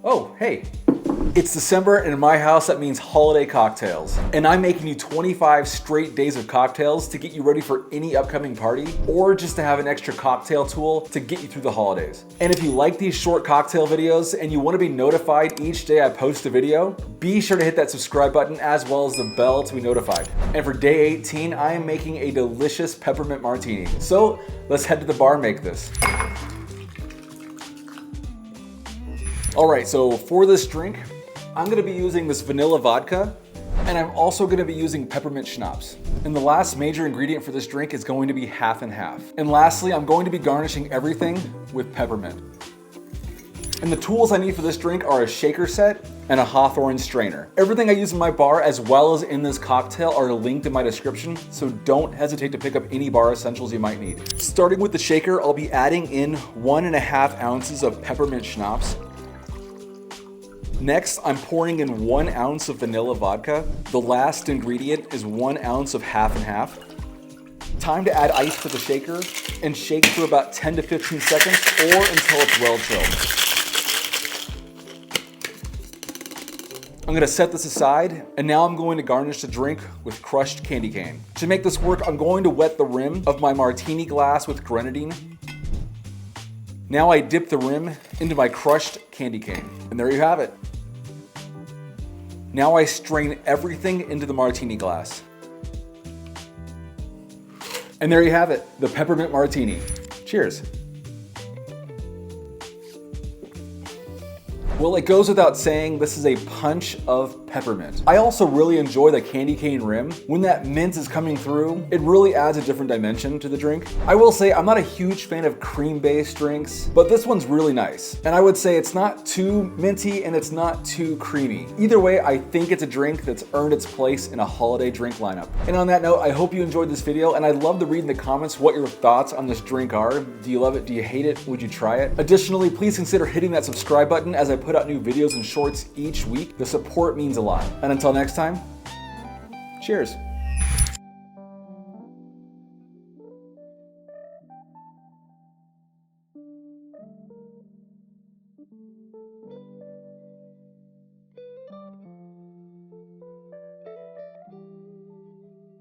Oh, hey. It's December, and in my house, that means holiday cocktails. And I'm making you 25 straight days of cocktails to get you ready for any upcoming party, or just to have an extra cocktail tool to get you through the holidays. And if you like these short cocktail videos and you want to be notified each day I post a video, be sure to hit that subscribe button as well as the bell to be notified. And for day 18, I am making a delicious peppermint martini. So let's head to the bar and make this. All right, so for this drink, I'm gonna be using this vanilla vodka, and I'm also gonna be using peppermint schnapps. And the last major ingredient for this drink is going to be half and half. And lastly, I'm going to be garnishing everything with peppermint. And the tools I need for this drink are a shaker set and a Hawthorne strainer. Everything I use in my bar as well as in this cocktail are linked in my description, so don't hesitate to pick up any bar essentials you might need. Starting with the shaker, I'll be adding in 1.5 ounces of peppermint schnapps. Next, I'm pouring in 1 ounce of vanilla vodka. The last ingredient is 1 ounce of half and half. Time to add ice to the shaker and shake for about 10 to 15 seconds or until it's well chilled. I'm gonna set this aside, and now I'm going to garnish the drink with crushed candy cane. To make this work, I'm going to wet the rim of my martini glass with grenadine. Now I dip the rim into my crushed candy cane, and there you have it. Now I strain everything into the martini glass. And there you have it, the peppermint martini. Cheers. Well, it goes without saying, this is a punch of peppermint. I also really enjoy the candy cane rim. When that mint is coming through, it really adds a different dimension to the drink. I will say I'm not a huge fan of cream-based drinks, but this one's really nice. And I would say it's not too minty and it's not too creamy. Either way, I think it's a drink that's earned its place in a holiday drink lineup. And on that note, I hope you enjoyed this video, and I'd love to read in the comments what your thoughts on this drink are. Do you love it? Do you hate it? Would you try it? Additionally, please consider hitting that subscribe button as I put out new videos and shorts each week. The support means a lot. And until next time, cheers.